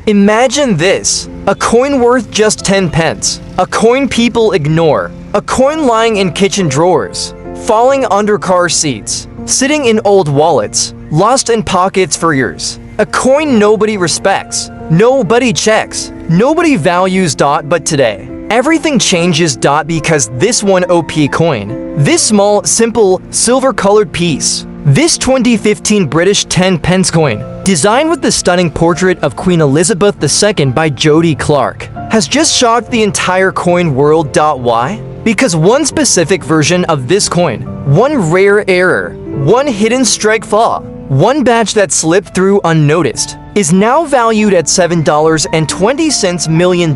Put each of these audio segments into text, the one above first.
Imagine this. A coin worth just 10 pence. A coin people ignore. A coin lying in kitchen drawers. Falling under car seats. Sitting in old wallets. Lost in pockets for years. A coin nobody respects. Nobody checks. Nobody values. But today, everything changes. Because this one OP coin. This small, simple, silver-colored piece. This 2015 British 10 pence coin, designed with the stunning portrait of Queen Elizabeth II by Jody Clark, has just shocked the entire coin world. Why? Because one specific version of this coin, one rare error, one hidden strike flaw, one batch that slipped through unnoticed, is now valued at $7.20 million.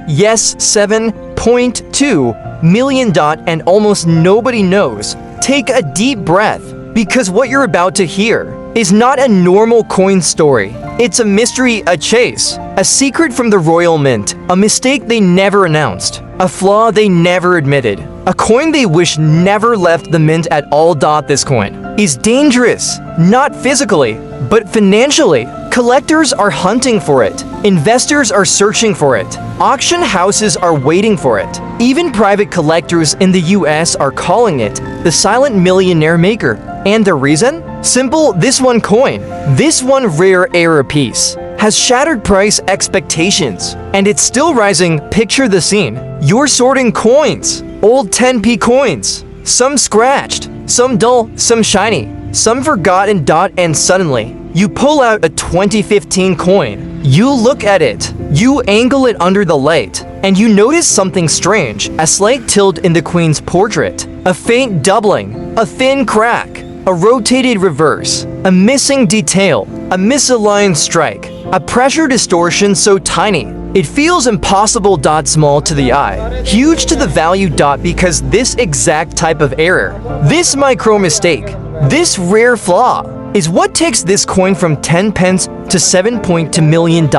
Yes, 7.2 million. And almost nobody knows. Take a deep breath. Because what you're about to hear is not a normal coin story. It's a mystery, a chase, a secret from the Royal Mint, a mistake they never announced, a flaw they never admitted, a coin they wish never left the mint at all. This coin is dangerous, not physically, but financially. Collectors are hunting for it. Investors are searching for it. Auction houses are waiting for it. Even private collectors in the US are calling it the silent millionaire maker. And the reason? Simple, this one coin, this one rare error piece, has shattered price expectations. And it's still rising. Picture the scene. You're sorting coins, old 10p coins, some scratched, some dull, some shiny, some forgotten. And suddenly, you pull out a 2015 coin. You look at it, you angle it under the light, and you notice something strange. A slight tilt in the Queen's portrait, a faint doubling, a thin crack, a rotated reverse, a missing detail, a misaligned strike, a pressure distortion so tiny it feels impossible. Small to the eye, huge to the value. Because this exact type of error, this micro mistake, this rare flaw, is what takes this coin from 10 pence to $7.2 million.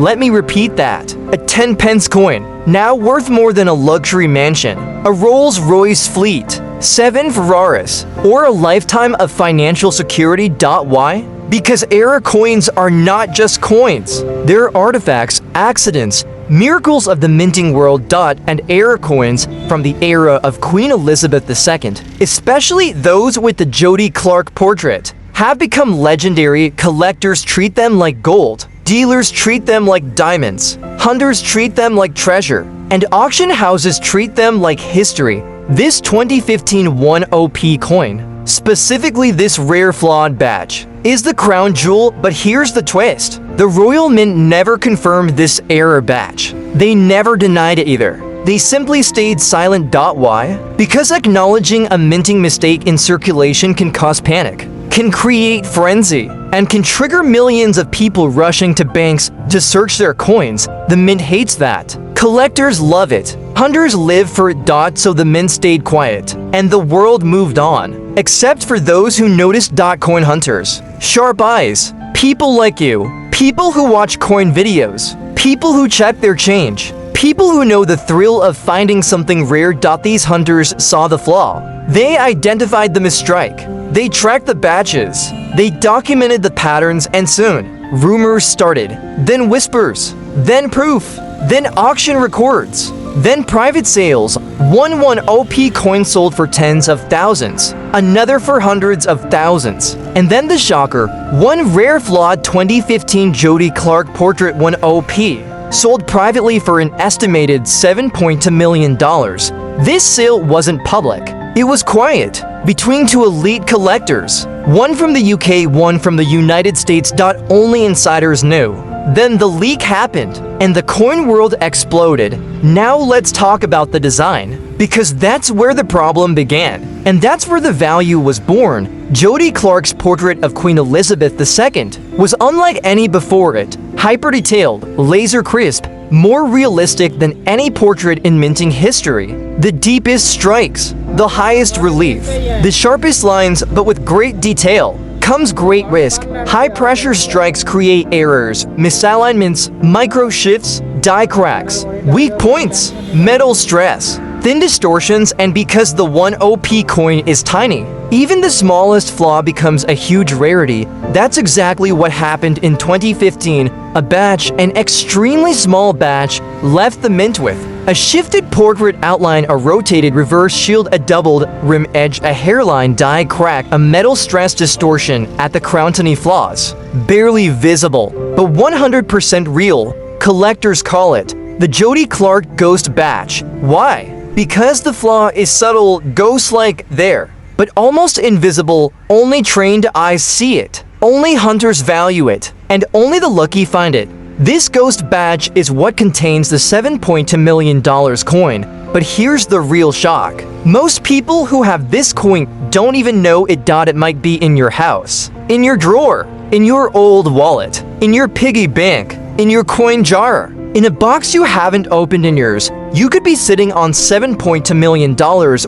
Let me repeat that. A 10 pence coin, now worth more than a luxury mansion, a Rolls-Royce fleet, 7 Ferraris, or a lifetime of financial security. Why? Because error coins are not just coins. They're artifacts, accidents, miracles of the minting world. And error coins from the era of Queen Elizabeth II, especially those with the Jody Clark portrait, have become legendary. Collectors treat them like gold, dealers treat them like diamonds, hunters treat them like treasure, and auction houses treat them like history. This 2015 1OP coin, specifically this rare flawed batch, is the crown jewel. But here's the twist. The Royal Mint never confirmed this error batch. They never denied it either. They simply stayed silent. Why? Because acknowledging a minting mistake in circulation can cause panic, can create frenzy, and can trigger millions of people rushing to banks to search their coins. The Mint hates that. Collectors love it. Hunters live for it. So the Mint stayed quiet, and the world moved on. Except for those who noticed. Coin hunters. Sharp eyes. People like you. People who watch coin videos. People who check their change. People who know the thrill of finding something rare. These hunters saw the flaw. They identified the misstrike. They tracked the batches. They documented the patterns, and soon, rumors started. Then whispers. Then proof. Then auction records. Then private sales. One OP coin sold for tens of thousands. Another for hundreds of thousands. And then the shocker. One rare flawed 2015 Jody Clark portrait 1OP sold privately for an estimated $7.2 million. This sale wasn't public. It was quiet, between two elite collectors. One from the UK, one from the United States. Only insiders knew. Then the leak happened, and the coin world exploded. Now let's talk about the design, because that's where the problem began, and that's where the value was born. Jody Clark's portrait of Queen Elizabeth II was unlike any before it. Hyper-detailed, laser-crisp, more realistic than any portrait in minting history. The deepest strikes, the highest relief, the sharpest lines, but with great detail comes great risk. High-pressure strikes create errors, misalignments, micro shifts, die cracks, weak points, metal stress. thin distortions, and because the 1 OP coin is tiny. Even the smallest flaw becomes a huge rarity. That's exactly what happened in 2015. A batch, an extremely small batch, left the mint with a shifted portrait outline, a rotated reverse shield, a doubled rim edge, a hairline die crack, a metal stress distortion at the crown, tiny flaws. Barely visible, but 100% real. Collectors call it the Jody Clark Ghost Batch. Why? Because the flaw is subtle, ghost-like there, but almost invisible. Only trained eyes see it. Only hunters value it, and only the lucky find it. This ghost badge is what contains the $7.2 million coin, but here's the real shock. Most people who have this coin don't even know it. It might be in your house, in your drawer, in your old wallet, in your piggy bank, in your coin jar, in a box you haven't opened in years. You could be sitting on $7.2 million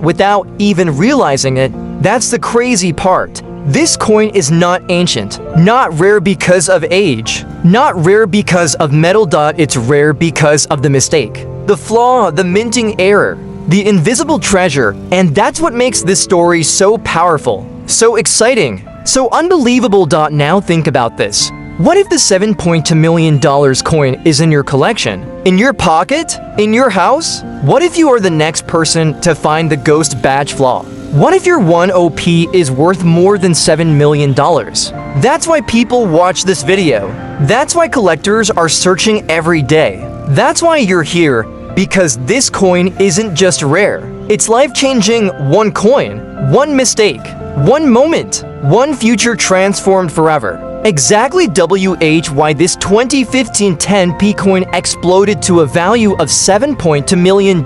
without even realizing it. That's the crazy part. This coin is not ancient, not rare because of age, not rare because of metal. It's rare because of the mistake, the flaw, the minting error, the invisible treasure, and that's what makes this story so powerful, so exciting, so unbelievable. Now think about this. What if the $7.2 million coin is in your collection? In your pocket? In your house? What if you are the next person to find the ghost badge flaw? What if your 1 OP is worth more than $7 million? That's why people watch this video. That's why collectors are searching every day. That's why you're here, because this coin isn't just rare. It's life-changing. One coin, one mistake, one moment, one future transformed forever. Exactly why this 2015 10p coin exploded to a value of $7.2 million.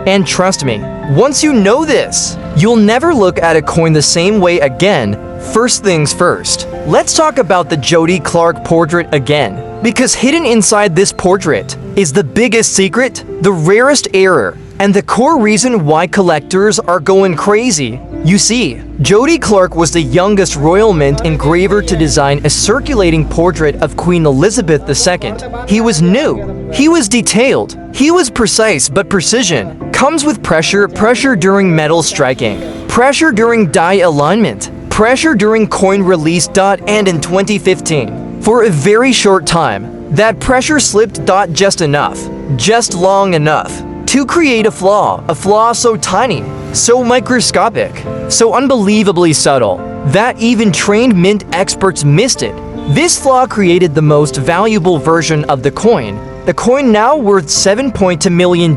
And trust me, once you know this, you'll never look at a coin the same way again. First things first, let's talk about the Jody Clark portrait again, because hidden inside this portrait is the biggest secret, the rarest error, and the core reason why collectors are going crazy. You see, Jody Clark was the youngest royal mint engraver to design a circulating portrait of Queen Elizabeth II. He was new, he was detailed, he was precise, but precision comes with pressure. Pressure during metal striking, pressure during die alignment, pressure during coin release. And in 2015, for a very short time, that pressure slipped. Just enough, just long enough to create a flaw so tiny, so microscopic, so unbelievably subtle, that even trained mint experts missed it. This flaw created the most valuable version of the coin now worth $7.2 million.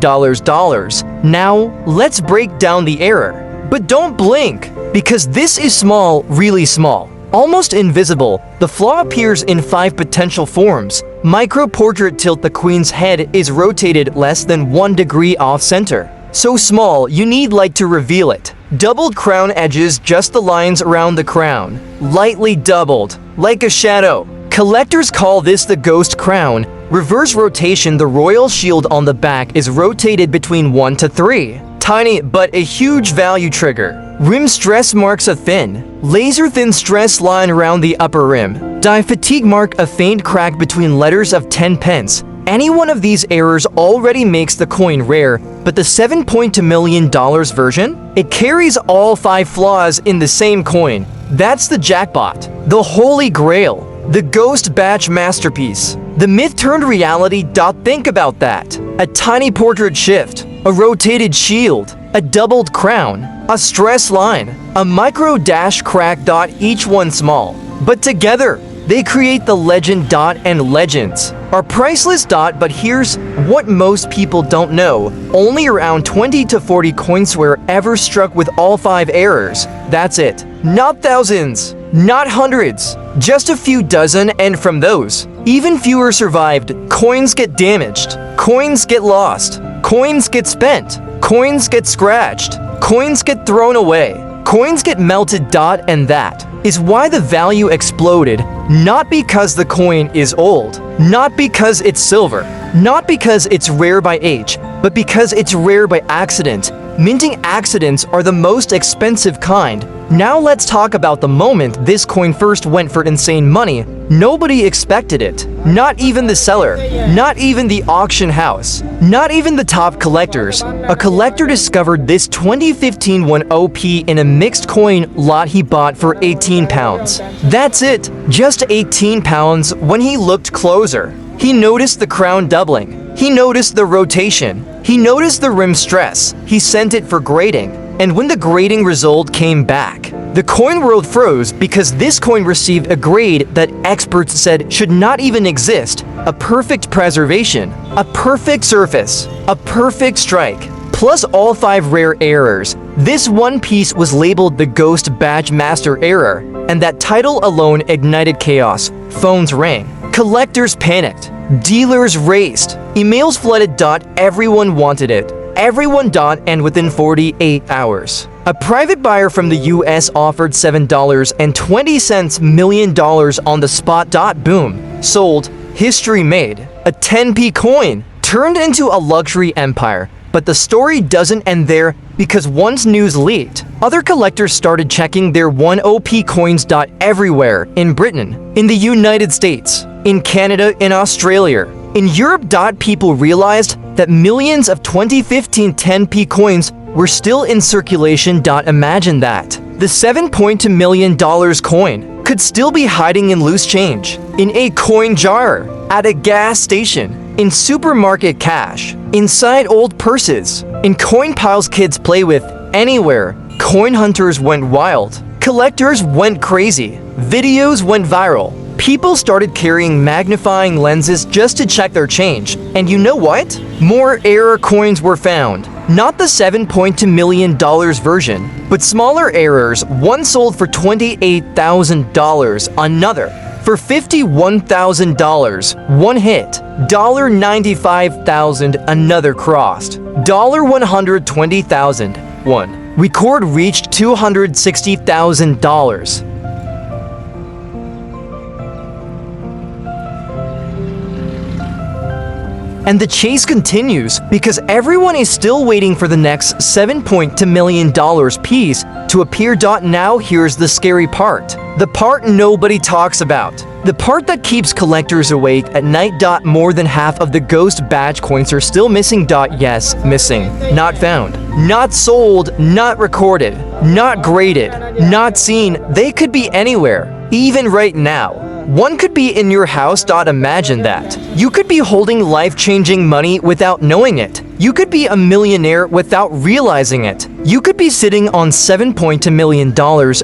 Now, let's break down the error. But don't blink, because this is small, really small, almost invisible. The flaw appears in 5 potential forms. Micro portrait tilt. The queen's head is rotated less than 1 degree off center. So small, you need light to reveal it. Doubled crown edges, just the lines around the crown. Lightly doubled, like a shadow. Collectors call this the ghost crown. Reverse rotation. The royal shield on the back is rotated between 1 to 3. Tiny, but a huge value trigger. Rim stress marks, a thin, laser-thin stress line around the upper rim. Die fatigue mark, a faint crack between letters of 10 pence. Any one of these errors already makes the coin rare, but the $7.2 million version? It carries all 5 flaws in the same coin. That's the jackpot, the holy grail, the ghost batch masterpiece. The myth turned reality. Think about that. A tiny portrait shift, a rotated shield, a doubled crown, a stress line, a micro dash crack. Each one small, but together they create the legend. And legends are priceless. But here's what most people don't know. Only around 20 to 40 coins were ever struck with all 5 errors. That's it. Not thousands, not hundreds, just a few dozen, and from those, even fewer survived. Coins get damaged, coins get lost, coins get spent, coins get scratched, coins get thrown away, coins get melted. And that is why the value exploded. Not because the coin is old, not because it's silver, not because it's rare by age, but because it's rare by accident. Minting accidents are the most expensive kind. Now let's talk about the moment this coin first went for insane money. Nobody expected it. Not even the seller. Not even the auction house. Not even the top collectors. A collector discovered this 2015 one OP in a mixed coin lot he bought for £18. That's it. Just £18 when he looked closer. He noticed the crown doubling. He noticed the rotation. He noticed the rim stress. He sent it for grading. And when the grading result came back, the coin world froze because this coin received a grade that experts said should not even exist. A perfect preservation, a perfect surface, a perfect strike, plus all 5 rare errors. This one piece was labeled the Ghost Badge Master error, and that title alone ignited chaos. Phones rang. Collectors panicked. Dealers raced. Emails flooded. Everyone wanted it. Everyone. And within 48 hours, a private buyer from the US offered $7.20 million on the spot. Boom. Sold. History made. A 10p coin turned into a luxury empire. But the story doesn't end there, because once news leaked, other collectors started checking their 1op coins. Everywhere. In Britain, in the United States, in Canada, in Australia, in Europe. People realized that millions of 2015 10p coins were still in circulation. Imagine that. The $7.2 million coin could still be hiding in loose change, in a coin jar, at a gas station, in supermarket cash, inside old purses, in coin piles kids play with, anywhere. Coin hunters went wild. Collectors went crazy. Videos went viral. People started carrying magnifying lenses just to check their change. And you know what? More error coins were found. Not the $7.2 million version, but smaller errors. One sold for $28,000, another for $51,000. One hit. $95,000, another crossed. $120,000. One record reached $260,000. And the chase continues because everyone is still waiting for the next $7.2 million piece to appear. Now here's the scary part. The part nobody talks about. The part that keeps collectors awake at night. More than half of the Ghost Badge coins are still missing. Yes, missing. Not found. Not sold. Not recorded. Not graded. Not seen. They could be anywhere. Even right now. One could be in your house. Imagine that. You could be holding life-changing money without knowing it. You could be a millionaire without realizing it. You could be sitting on $7.2 million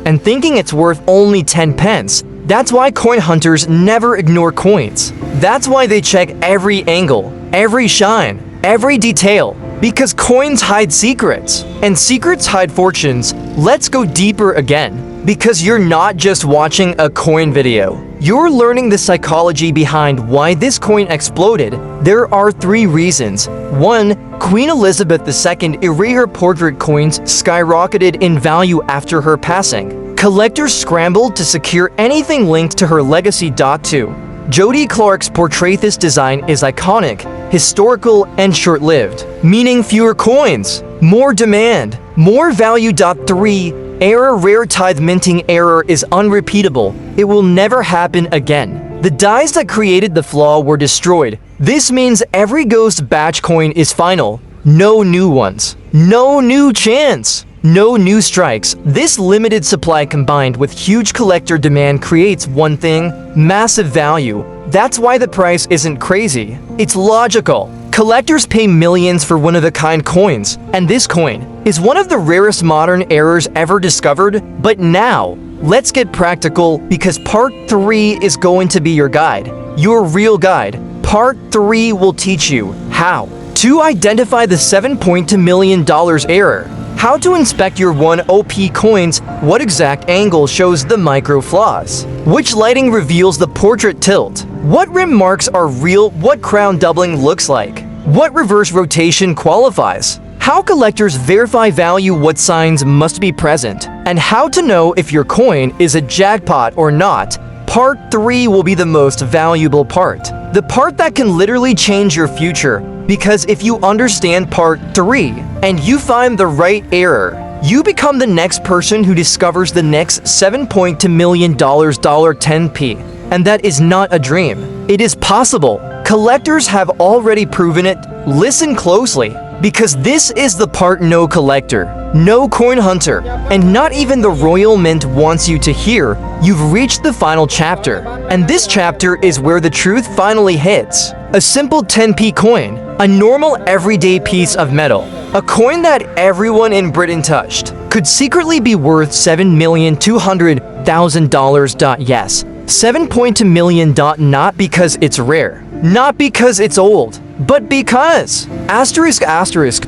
and thinking it's worth only 10 pence. That's why coin hunters never ignore coins. That's why they check every angle, every shine, every detail. Because coins hide secrets, and secrets hide fortunes. Let's go deeper again. Because you're not just watching a coin video. You're learning the psychology behind why this coin exploded. There are 3 reasons. 1. Queen Elizabeth II era portrait coins skyrocketed in value after her passing. Collectors scrambled to secure anything linked to her legacy. 2. Jody Clark's portraitist design is iconic, historical, and short-lived, meaning fewer coins, more demand, more value. 3. Error rare tithe minting error is unrepeatable. It will never happen again. The dies that created the flaw were destroyed. This means every Ghost Badge coin is final. No new ones. No new chance. No new strikes. This limited supply combined with huge collector demand creates one thing: massive value. That's why the price isn't crazy. It's logical. Collectors pay millions for one-of-a-kind coins, and this coin is one of the rarest modern errors ever discovered. But now, let's get practical because part 3 is going to be your guide, your real guide. Part 3 will teach you how to identify the $7.2 million error, how to inspect your 1op coins, what exact angle shows the micro flaws, which lighting reveals the portrait tilt, what rim marks are real, what crown doubling looks like, what reverse rotation qualifies, how collectors verify value, what signs must be present, and how to know if your coin is a jackpot or not. Part 3 will be the most valuable part. The part that can literally change your future, because if you understand Part 3 and you find the right error, you become the next person who discovers the next $7 million 10p. And that is not a dream. It is possible. Collectors have already proven it. Listen closely, because this is the part no collector, no coin hunter, and not even the Royal Mint wants you to hear. You've reached the final chapter, and this chapter is where the truth finally hits. A simple 10p coin, a normal everyday piece of metal, a coin that everyone in Britain touched, could secretly be worth $7,200,000. Yes, $7 million. Not because it's rare, not because it's old, but because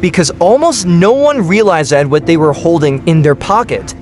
because almost no one realized what they were holding in their pocket.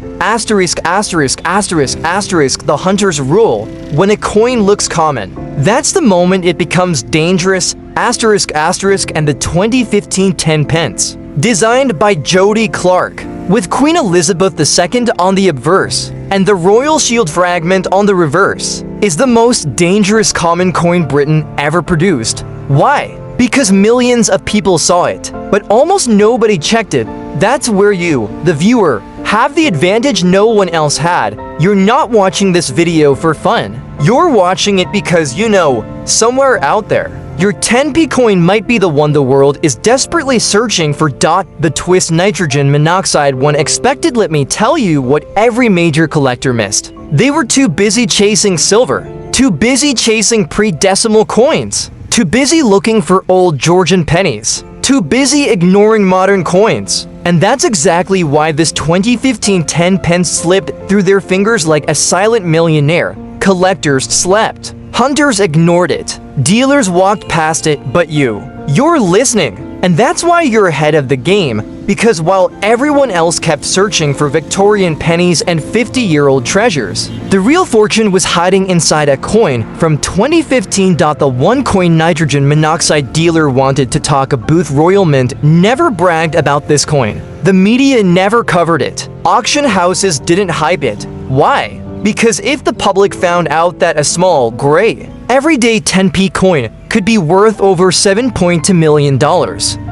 The hunter's rule. When a coin looks common, that's the moment it becomes dangerous. And the 2015 10 pence. Designed by Jody Clark, with Queen Elizabeth II on the obverse and the Royal Shield fragment on the reverse, is the most dangerous common coin Britain ever produced. Why? Because millions of people saw it, but almost nobody checked it. That's where you, the viewer, have the advantage no one else had. You're not watching this video for fun. You're watching it because you know, somewhere out there, your 10p coin might be the one the world is desperately searching for. The twist nitrogen monoxide one expected. Let me tell you what every major collector missed. They were too busy chasing silver, too busy chasing pre-decimal coins, too busy looking for old Georgian pennies, too busy ignoring modern coins. And that's exactly why this 2015 10 pence slipped through their fingers like a silent millionaire. Collectors slept. Hunters ignored it. Dealers walked past it, but you're listening. And that's why you're ahead of the game, because while everyone else kept searching for Victorian pennies and 50-year-old treasures, the real fortune was hiding inside a coin from 2015. The one coin nitrogen monoxide dealer wanted to talk a booth. Royal Mint never bragged about this coin. The media never covered it. Auction houses didn't hype it. Why? Because if the public found out that a small, gray, everyday 10p coin could be worth over $7 million,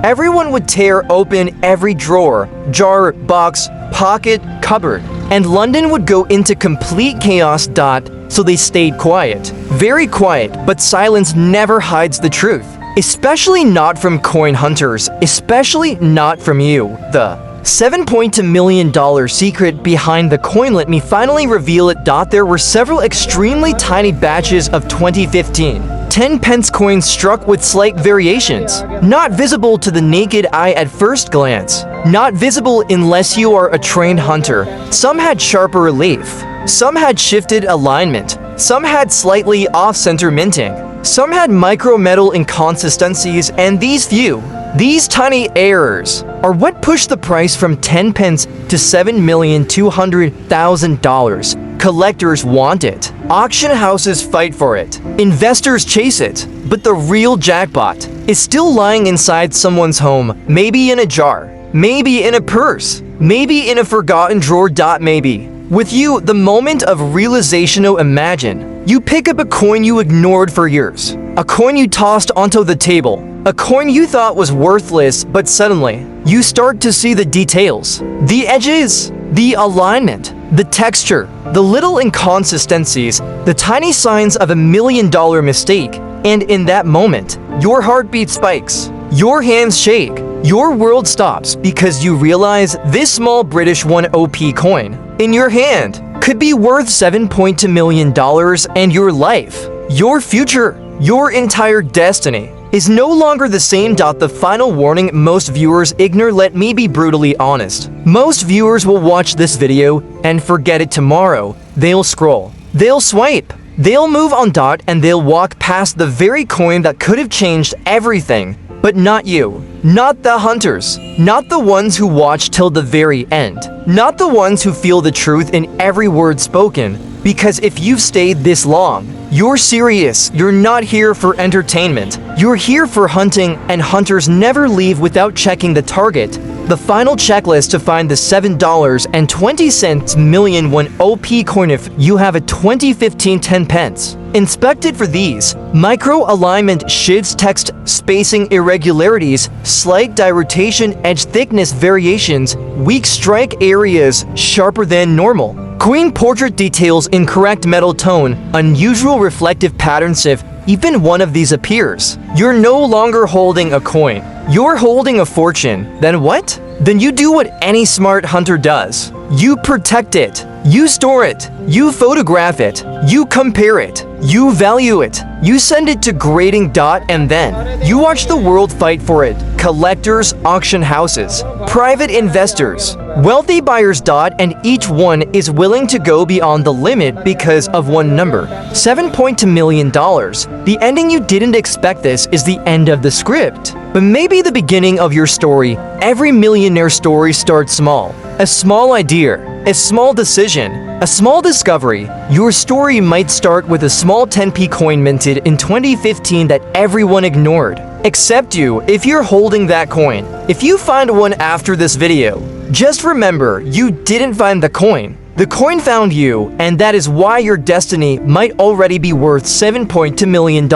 everyone would tear open every drawer, jar, box, pocket, cupboard, and London would go into complete chaos. So they stayed quiet. Very quiet, but silence never hides the truth. Especially not from coin hunters, especially not from you. The $7 million secret behind the coin. Let me finally reveal it. There were several extremely tiny batches of 2015 10 pence coins struck with slight variations, not visible to the naked eye at first glance, not visible unless you are a trained hunter. Some had sharper relief, some had shifted alignment, some had slightly off-center minting, some had micro metal inconsistencies, and these tiny errors are what pushed the price from 10 pence to $7,200,000. Collectors want it. Auction houses fight for it. Investors chase it. But the real jackpot is still lying inside someone's home, maybe in a jar, maybe in a purse, maybe in a forgotten drawer. Maybe with you, the moment of realization. Imagine you pick up a coin you ignored for years, a coin you tossed onto the table, a coin you thought was worthless, but suddenly you start to see the details, the edges, the alignment, the texture, the little inconsistencies, the tiny signs of $1 million mistake. And in that moment, your heartbeat spikes, your hands shake, your world stops, because you realize this small British 1p coin in your hand could be worth $7 million, and your life, your future, your entire destiny is no longer the same. The final warning most viewers ignore. Let me be brutally honest. Most viewers will watch this video and forget it tomorrow. They'll scroll, they'll swipe, they'll move on. And they'll walk past the very coin that could have changed everything. But not you, not the hunters, not the ones who watch till the very end, not the ones who feel the truth in every word spoken. Because if you've stayed this long, you're serious. You're not here for entertainment. You're here for hunting, and hunters never leave without checking the target. The final checklist to find the $7.20 million one OP coin if you have a 2015 10 pence. Inspected for these: micro-alignment, shifts, text spacing irregularities, slight dirotation, edge thickness variations, weak strike areas sharper than normal. Coin portrait details incorrect metal tone, unusual reflective patterns. If even one of these appears, you're no longer holding a coin. You're holding a fortune. Then what? Then you do what any smart hunter does. You protect it. You store it. You photograph it. You compare it. You value it. You send it to grading. And then you watch the world fight for it. Collectors, auction houses, private investors, wealthy buyers. And each one is willing to go beyond the limit because of one number: $7.2 million. The ending you didn't expect. This is the end of the script, but maybe the beginning of your story. Every millionaire story starts small. A small idea, a small decision, a small discovery. Your story might start with a small 10p coin minted in 2015 that everyone ignored. Except you, if you're holding that coin. If you find one after this video, just remember, you didn't find the coin. The coin found you, and that is why your destiny might already be worth $7.2 million.